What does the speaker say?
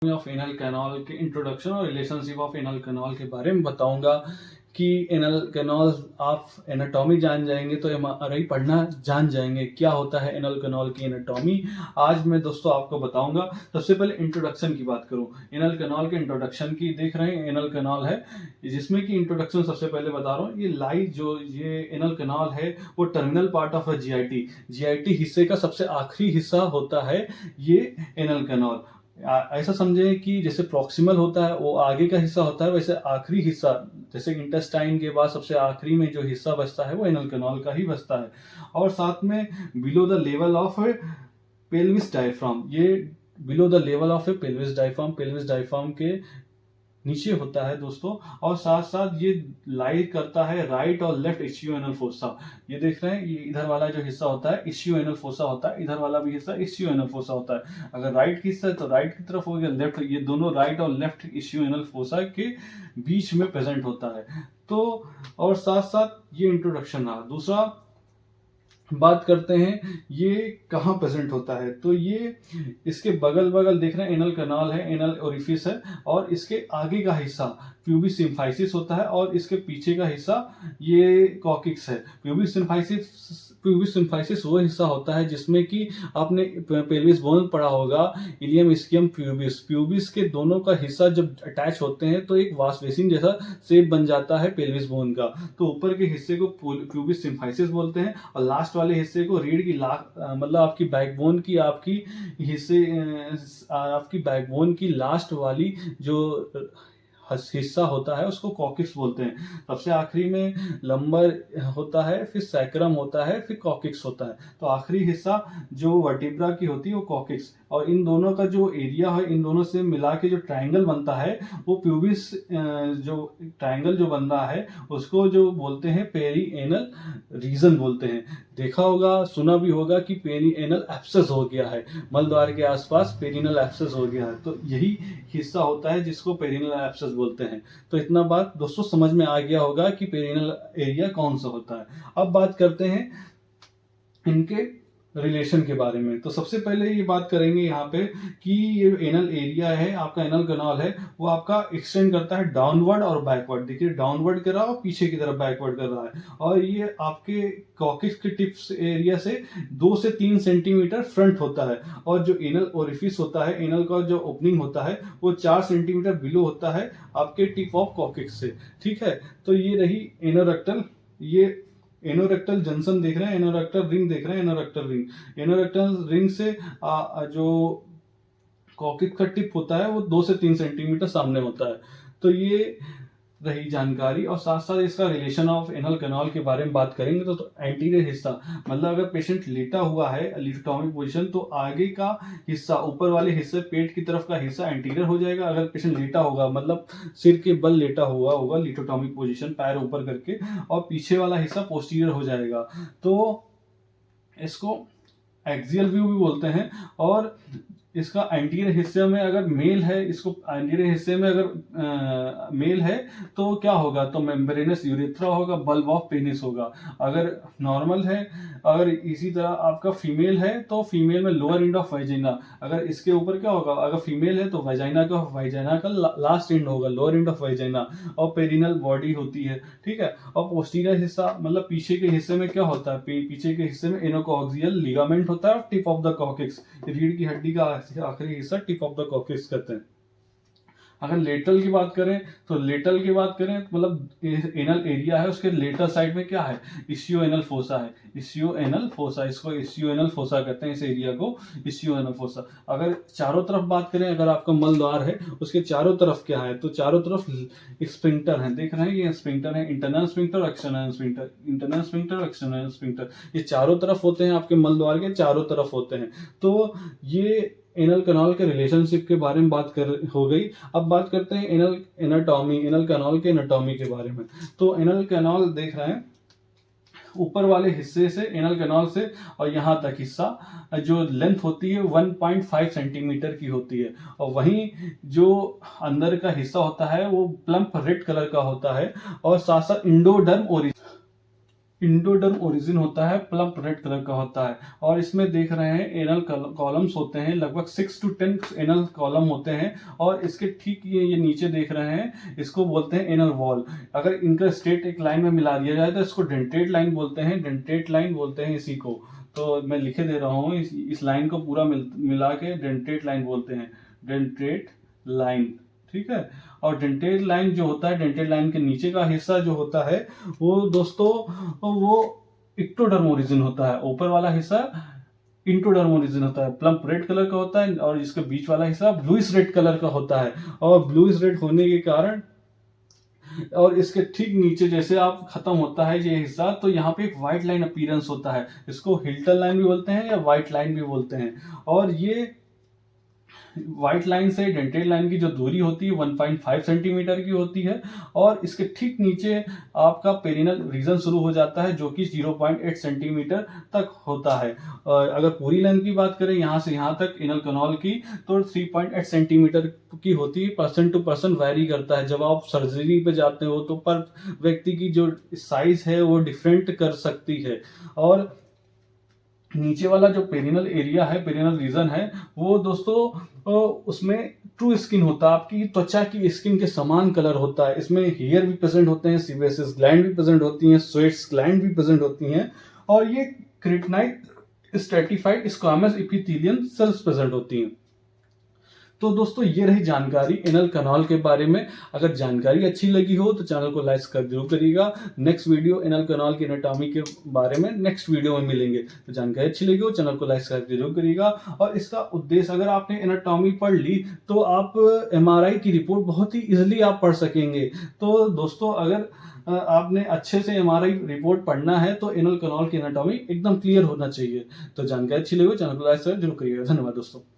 Of anal canal के introduction और relationship of anal canal के बारे में बताऊंगा कि एनल कैनाल आप एनाटॉमी जान जाएंगे तो एमआरआई पढ़ना जान जाएंगे। क्या होता है एनल कैनाल की एनाटॉमी, आज मैं दोस्तों आपको बताऊंगा। सबसे पहले इंट्रोडक्शन की बात करूं, एनल कैनाल के इंट्रोडक्शन की देख रहे हैं। एनल कैनाल है जिसमें कि इंट्रोडक्शन सबसे पहले बता रहा हूँ। ये एनल कैनाल है वो टर्मिनल पार्ट ऑफ जीआईटी हिस्से का सबसे आखिरी हिस्सा होता है ये एनल कैनाल। ऐसा समझे कि जैसे प्रॉक्सिमल होता है वो आगे का हिस्सा होता है, वैसे आखिरी हिस्सा जैसे इंटेस्टाइन के बाद सबसे आखिरी में जो हिस्सा बचता है वो एनल कैनाल का ही बचता है। और साथ में below the level of pelvis diaphragm, ये below the level of pelvis diaphragm के नीचे होता है दोस्तों। और साथ साथ ये लाई करता है राइट और लेफ्ट इस्चियोएनल फोसा। ये देख रहे हैं, ये इधर वाला जो हिस्सा होता है इस्चियोएनल फोसा होता है, इधर वाला भी हिस्सा इस्चियोएनल फोसा होता है। अगर राइट की हिस्सा है तो राइट की तरफ हो गया, लेफ्ट, ये दोनों राइट और लेफ्ट इस्चियोएनल फोसा के बीच में प्रेजेंट होता है। तो और साथ साथ ये इंट्रोडक्शन रहा। दूसरा बात करते हैं ये कहाँ प्रेजेंट होता है, तो ये इसके बगल बगल देख रहे हैं एनल कैनाल है, एनल ओरिफिस है, और इसके आगे का हिस्सा प्यूबिस सिम्फाइसिस होता है और इसके पीछे का हिस्सा ये कॉकिक्स है। प्यूबिस सिम्फाइसिस वो हिस्सा होता है जिसमें कि आपने पेल्विस बोन पढ़ा होगा, इलियम इस्कियम प्यूबिस। प्यूबिस के दोनों का हिस्सा जब अटैच होते हैं तो एक वाश बेसिन जैसा शेप बन जाता है पेल्विस बोन का। तो ऊपर के हिस्से को प्यूबिस सिम्फाइसिस बोलते हैं और लास्ट वाले हिस्से को रीढ़ की मतलब आपकी बैकबोन की आपकी बैकबोन की लास्ट वाली जो हिस्सा होता है उसको कॉकिक्स बोलते हैं। सबसे आखिरी में लंबर होता है, फिर सैक्रम होता है, फिर कॉकिक्स होता है। तो आखिरी हिस्सा जो वर्टिब्रा की होती है वो कॉकिक्स, और इन दोनों का जो एरिया है, इन दोनों से मिला के जो ट्राइंगल बनता है वो प्यूबिस, जो ट्राइंगल जो बन रहा है उसको जो बोलते हैं पेरी एनल रीजन बोलते हैं। देखा होगा, सुना भी होगा कि पेरी एनल एब्सेस हो गया है, मलद्वार के आसपास पेरिनल एब्सेस हो गया है, तो यही हिस्सा होता है जिसको पेरिनल एब्सेस बोलते हैं। तो इतना बात दोस्तों समझ में आ गया होगा कि पेरिनल एरिया कौन सा होता है। अब बात करते हैं इनके रिलेशन के बारे में। तो सबसे पहले ये बात करेंगे यहाँ पे कि ये एनल एरिया है, आपका एनल कैनाल है, वो आपका एक्सटेंड करता है डाउनवर्ड और बैकवर्ड। देखिए डाउनवर्ड कर रहा है और पीछे की तरफ बैकवर्ड कर रहा है, और ये आपके कॉकिक्स के टिप्स एरिया से 2 से 3 सेंटीमीटर फ्रंट होता है, और जो एनल ओरिफिस होता है, एनल का जो ओपनिंग होता है वो 4 सेंटीमीटर बिलो होता है आपके टिप ऑफ कॉकिक्स से। ठीक है, तो ये रही एनोरेक्टल, ये एनोरेक्टल जंक्शन देख रहे हैं, एनोरेक्टल रिंग देख रहे हैं, एनोरेक्टल रिंग से जो कॉकिक का टिप होता है वो 2 से 3 सेंटीमीटर सामने होता है। तो ये रही जानकारी, और साथ साथ इसका रिलेशन ऑफ एनल कैनाल के बारे में बात करेंगे। तो एंटीरियर हिस्सा, मतलब अगर पेशेंट लेटा हुआ है लिथोटॉमिक पोजीशन तो आगे का हिस्सा, ऊपर वाले हिस्से पेट की तरफ का हिस्सा एंटीरियर हो जाएगा। अगर पेशेंट लेटा होगा मतलब सिर के बल लेटा हुआ होगा लिथोटॉमिक पोजीशन, पैर ऊपर करके, और पीछे वाला हिस्सा पोस्टीरियर हो जाएगा। तो इसको एक्सियल व्यू भी बोलते हैं। और इसका एंटीरियर हिस्से में अगर मेल है, इसको एंटीरियर हिस्से में अगर मेल है तो क्या होगा, तो मेम्ब्रेनस यूरेथ्रा होगा, बल्ब ऑफ पेनिस होगा। अगर नॉर्मल है, अगर इसी तरह आपका फीमेल है तो फीमेल में लोअर एंड ऑफ वाइजाइना। अगर इसके ऊपर क्या होगा, अगर फीमेल है तो वाइजाइना का लास्ट एंड होगा, लोअर एंड ऑफ वाइजाइना, और पेरिनल बॉडी होती है। ठीक है, और पोस्टीरियर हिस्सा मतलब पीछे के हिस्से में क्या होता है, पीछे के हिस्से में एनोकॉक्सियल लिगामेंट होता है और टिप ऑफ द कॉकिक्स, रीढ़ की हड्डी का आखिरी हिस्सा टिप ऑफ द कॉकिक्स कहते हैं। अगर लेटरल की बात करें तो मतलब एनल एरिया है, उसके लेटर साइड में क्या है, इशियो एनल फोसा है, इशियो एनल फोसा, इसको इशियो एनल फोसा कहते हैं, इस एरिया को इशियो एनल फोसा। अगर चारों तरफ बात करें, अगर आपका मलद्वार है उसके चारों तरफ क्या है, तो चारों तरफ स्पिंक्टर है, देख रहे हैं ये स्पिंक्टर है, इंटरनल स्पिंक्टर और एक्सटर्नल स्पिंक्टर, इंटरनल स्पिंक्टर और एक्सटर्नल स्पिंक्टर, ये चारों तरफ होते हैं, आपके मलद्वार के चारों तरफ होते हैं। तो ये एनल कैनाल के रिलेशनशिप के बारे में हो गई। अब बात करते हैं एनल कैनाल के एनाटॉमी के बारे में। तो एनल कैनाल देख रहे हैं, ऊपर वाले हिस्से से एनल कैनाल से और यहाँ तक हिस्सा जो लेंथ होती है 1.5 सेंटीमीटर की होती है, और वहीं जो अंदर का हिस्सा होता है वो प्लम्प रेड कलर का होता है, और साथ साथ इंडोडर्म ओरिजिन होता है, प्लम्प रेड कलर का होता है। और इसमें देख रहे हैं एनल कॉलम्स होते हैं, लगभग 6 to 10 एनल कॉलम होते हैं। और इसके ठीक ये नीचे देख रहे हैं, इसको बोलते हैं एनल वॉल। अगर इनका स्ट्रेट एक लाइन में मिला दिया जाए तो इसको डेंटेट लाइन बोलते हैं, डेंटेट लाइन बोलते हैं इसी को। तो मैं लिखे दे रहा हूँ, इस लाइन को पूरा मिला के डेंटेट लाइन बोलते हैं, डेंटेट लाइन। ठीक है। और डेंटेट लाइन जो होता है, डेंटेट लाइन के नीचे का हिस्सा जो होता है वो दोस्तों वो इक्टोडर्म ओरिजिन होता है। ऊपर वाला हिस्सा इंटोडर्म ओरिजिन होता है, प्लम्प रेड कलर का होता है। और इसके बीच वाला हिस्सा ब्लूइश रेड कलर का होता है। और ब्लूइश रेड होने के कारण और इसके ठीक नीचे जैसे आप खत्म होता है ये हिस्सा, तो यहाँ पे एक व्हाइट लाइन अपीयरेंस होता है। इसको हिल्टन लाइन भी बोलते हैं या व्हाइट लाइन भी बोलते हैं। और ये व्हाइट लाइन से डेंटेड लाइन की जो दूरी होती है 1.5 सेंटीमीटर की होती है। और इसके ठीक नीचे आपका पेरिनल रीजन शुरू हो जाता है जो कि 0.8 सेंटीमीटर तक होता है। और अगर पूरी लेंथ की बात करें यहाँ से यहाँ तक इनल कैनाल की, तो 3.8 सेंटीमीटर की होती है। पर्सन टू पर्सन वैरी करता है। जब आप सर्जरी पे जाते हो तो पर व्यक्ति की जो साइज है वो डिफरेंट कर सकती है। और नीचे वाला जो पेरिनल एरिया है, पेरिनल रीजन है, वो दोस्तों उसमें ट्रू स्किन होता है, आपकी त्वचा की स्किन के समान कलर होता है। इसमें हेयर भी प्रेजेंट होते हैं, सीबेसिस ग्लैंड भी प्रेजेंट होती हैं, स्वेट्स ग्लैंड भी प्रेजेंट होती हैं। और ये keratinized stratified squamous epithelium cells present होती हैं। तो दोस्तों ये रही जानकारी एनल कैनाल के बारे में। अगर जानकारी अच्छी लगी हो तो चैनल को लाइक कर जरूर करिएगा। नेक्स्ट वीडियो एनल कैनाल की एनाटॉमी के बारे में नेक्स्ट वीडियो में मिलेंगे। तो जानकारी अच्छी लगी हो चैनल को लाइक कर जरूर करिएगा। और इसका उद्देश्य, अगर आपने एनाटॉमी पढ़ ली तो आप MRI की रिपोर्ट बहुत ही इजिली आप पढ़ सकेंगे। तो दोस्तों अगर आपने अच्छे से MRI रिपोर्ट पढ़ना है तो एनल कैनाल की एनाटॉमी एकदम क्लियर होना चाहिए। तो जानकारी अच्छी लगी हो चैनल को लाइक जरूर करिएगा। धन्यवाद दोस्तों।